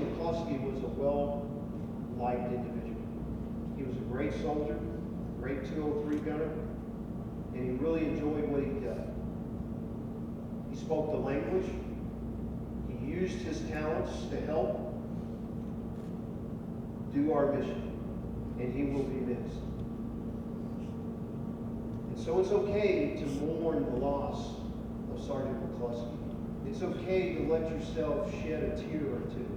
McCluskey was a well-liked individual. He was a great soldier, great 203 gunner, and he really enjoyed what he did. He spoke the language. He used his talents to help do our mission, and he will be missed. And so it's okay to mourn the loss of Sergeant McCluskey. It's okay to let yourself shed a tear or two.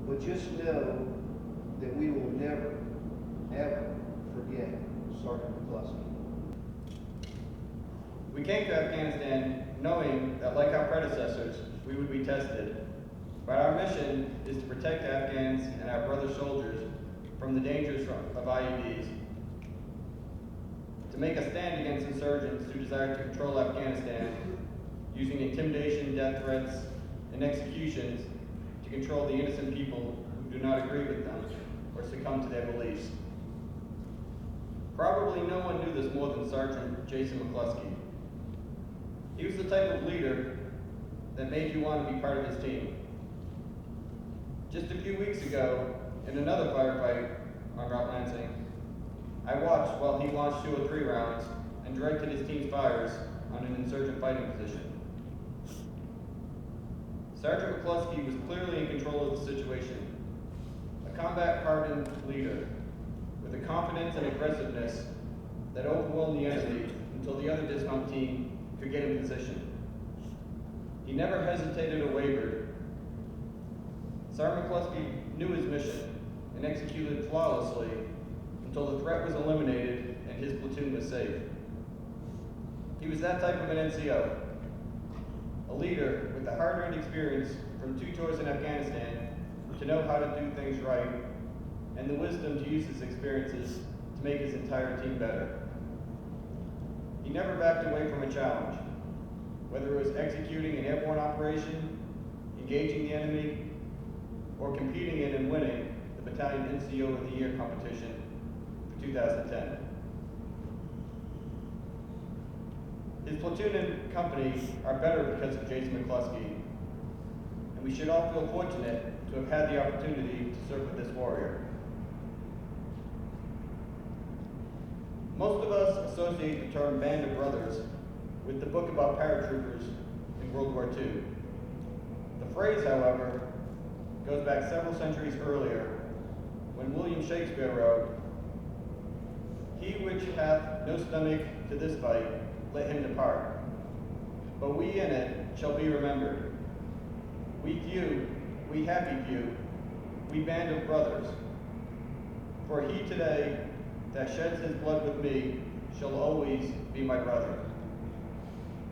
But just know that we will never, ever forget Sergeant McCluskey. We came to Afghanistan knowing that, like our predecessors, we would be tested. But our mission is to protect Afghans and our brother soldiers from the dangers of IEDs, to make a stand against insurgents who desire to control Afghanistan using intimidation, death threats, and executions to control the innocent people who do not agree with them or succumb to their beliefs. Probably no one knew this more than Sergeant Jason McCluskey. He was the type of leader that made you want to be part of his team. Just a few weeks ago, in another firefight on Route Lansing, I watched while he launched 203 rounds and directed his team's fires on an insurgent fighting position. Sergeant McCluskey was clearly in control of the situation, a combat-hardened leader with a confidence and aggressiveness that overwhelmed the enemy until the other dismount team could get in position. He never hesitated or wavered. Sergeant McCluskey knew his mission and executed flawlessly until the threat was eliminated and his platoon was safe. He was that type of an NCO, a leader with the hard-earned experience from 2 tours in Afghanistan to know how to do things right, and the wisdom to use his experiences to make his entire team better. He never backed away from a challenge, whether it was executing an airborne operation, engaging the enemy, or competing in and winning the Battalion NCO of the Year competition for 2010. His platoon and company are better because of Jason McCluskey, and we should all feel fortunate to have had the opportunity to serve with this warrior. Most of us associate the term Band of Brothers with the book about paratroopers in World War II. The phrase, however, goes back several centuries earlier when William Shakespeare wrote, "He which hath no stomach to this fight, let him depart. But we in it shall be remembered. We few, we happy few, we band of brothers. For he today that sheds his blood with me shall always be my brother.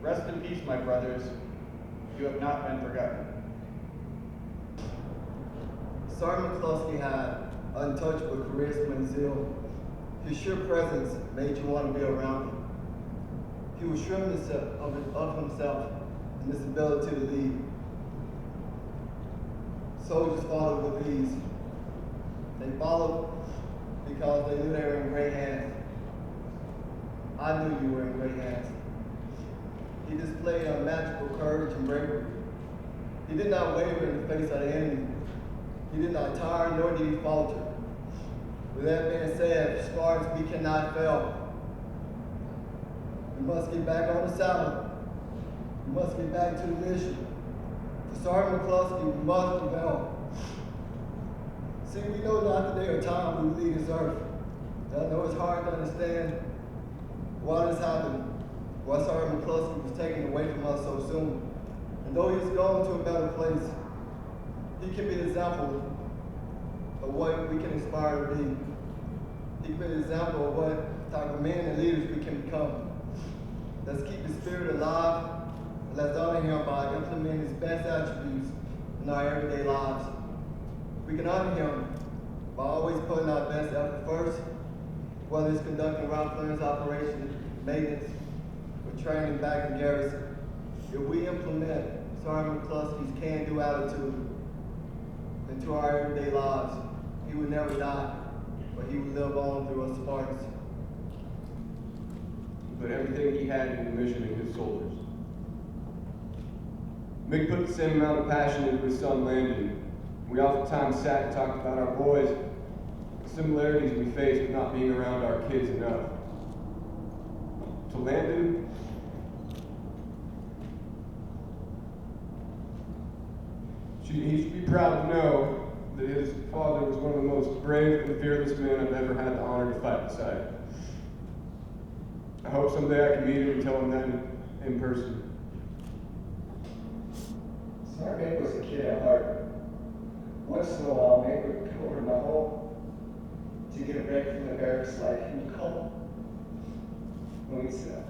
Rest in peace, my brothers. You have not been forgotten." Sergeant McCluskey had untouchable charisma and zeal. His sheer presence made you want to be around him. He was sure of himself and his ability to lead. Soldiers followed with ease. They followed because they knew they were in great hands. I knew you were in great hands. He displayed unmatchable courage and bravery. He did not waver in the face of the enemy. He did not tire, nor did he falter. With that being said, Spartans, we cannot fail. We must get back on the saddle. We must get back to the mission. For Sergeant McCluskey, we must prevail. See, we know not the day or time we leave this earth. And I know it's hard to understand why this happened, why Sergeant McCluskey was taken away from us so soon. And though he's gone to a better place, he can be an example of what we can aspire to be. He can be an example of what type of men and leaders we can become. Let's keep the spirit alive, and let's honor him by implementing his best attributes in our everyday lives. We can honor him by always putting our best effort first, whether it's conducting route clearance operations, maintenance, or training back in garrison. If we implement Sergeant McCluskey's can-do attitude into our everyday lives, he would never die, but he would live on through us Spartans. He put everything he had into the mission in his soldiers. Mick put the same amount of passion into his son Landon We oftentimes sat and talked about our boys, the similarities we face with not being around our kids enough. To Landon, he should be proud to know that his father was one of the most brave and fearless men I've ever had the honor to fight beside. I hope someday I can meet him and tell him that in person. Sergeant was a kid at heart. Once in a while, Nick would come over to my home to get a break from the barracks life and we'd call when we'd sit up.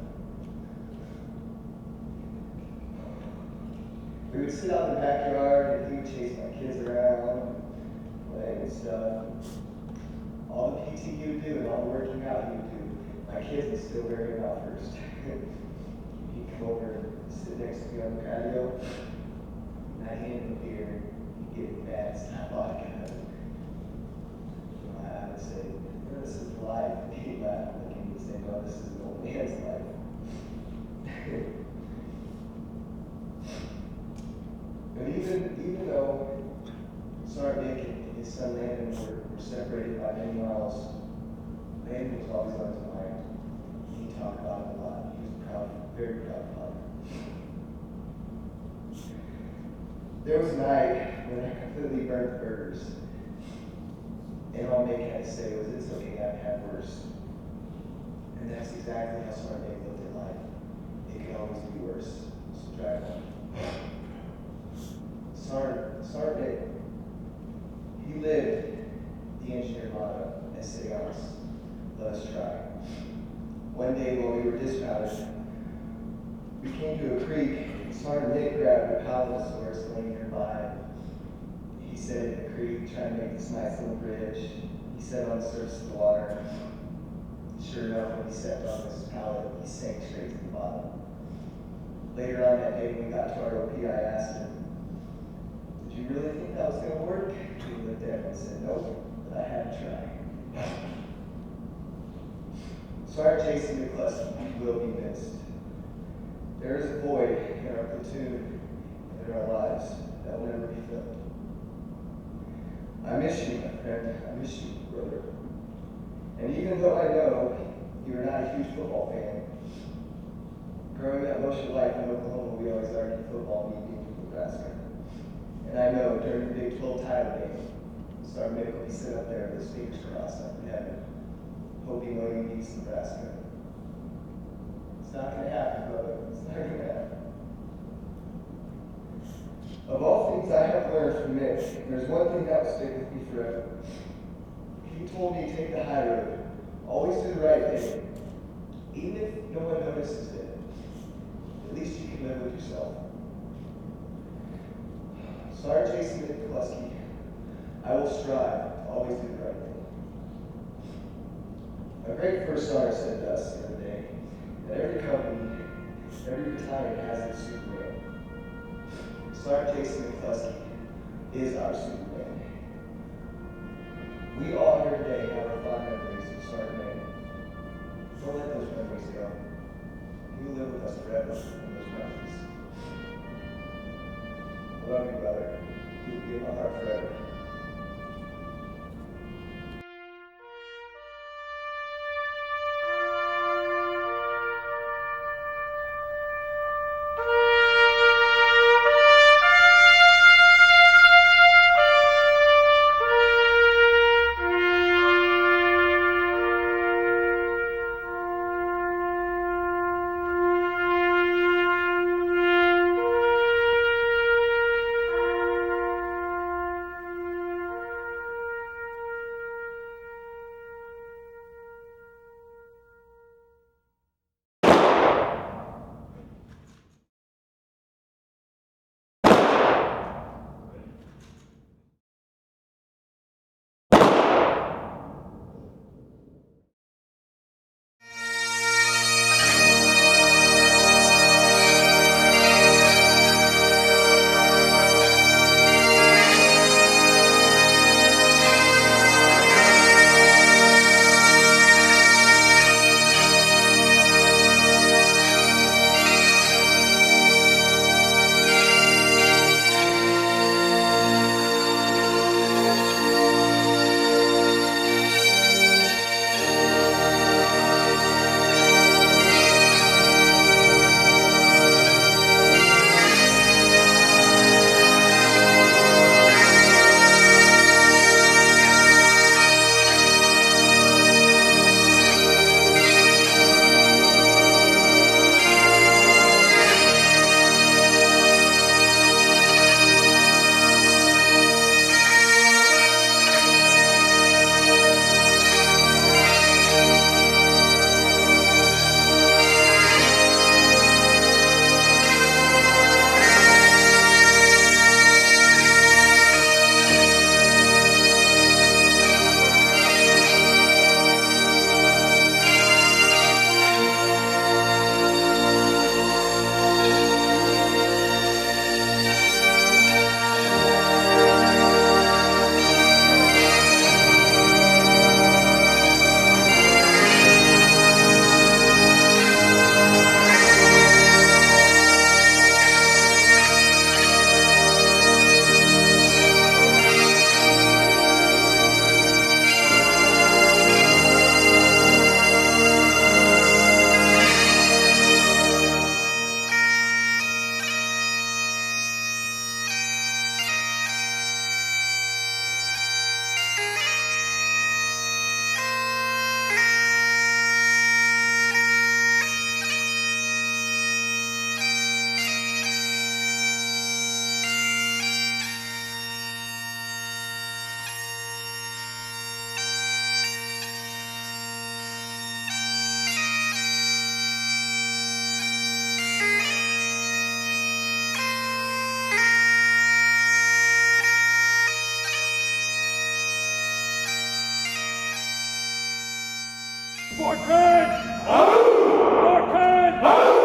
We would sit out in the backyard and he would chase my kids around, play and stuff. All the PT he would do and all the working out he would do, my kids would still wear him out first. He'd come over and sit next to me on the patio. And I'd hand him a beer, he'd get me mad, stop vodka. I would say, this is life. And he'd laugh, and he'd say, no, this is an old man's life. But even though Sergeant Nick and his son Landon were separated by many miles, Landon was always on his mind. He talked about it a lot. He was proud, very proud father. There was a night when I completely burnt the burgers. And all Nick had to say was, it's okay, I've had worse. And that's exactly how Sergeant Nick looked at life. It could always be worse. So drive on. Sergeant Nick, he lived the engineer motto, essay arts, let us try. One day when we were dismounted, we came to a creek. Sergeant Nick grabbed a Paladinosaurus laying nearby. He sat in the creek trying to make this nice little bridge. He sat on the surface of the water. Sure enough, when he stepped on this pallet, he sank straight to the bottom. Later on that day when we got to our OP, I asked him, did you really think that was going to work? He looked at me and said, nope, but I had to try. Sergeant Jason McCluskey will be missed. There is a void in our platoon and in our lives that will never be filled. I miss you, my friend. I miss you, brother. And even though I know you are not a huge football fan, growing up most of your life in Oklahoma, we always argued football meeting in Nebraska. And I know during the Big 12 title game, Sergeant Nick will be sitting up there with his fingers crossed up in heaven, hoping OU beats Nebraska. It's not going to happen, brother. It's not going to happen. Of all things I have learned from Nick, there's one thing that will stick with me forever. He told me to take the high road, always do the right thing, even if no one notices it. At least you can live with yourself. Sergeant Jason McCluskey, I will strive to always do the right thing. A great first sergeant said to us the other day that every company, every battalion has its Superman. Sergeant Jason McCluskey is our Superman. We all here today have our fond memories of Sergeant Nick. Don't let those memories go. He will live with us forever in those memories. I love you, brother. You will be in my heart forever. Fortune! Fortune!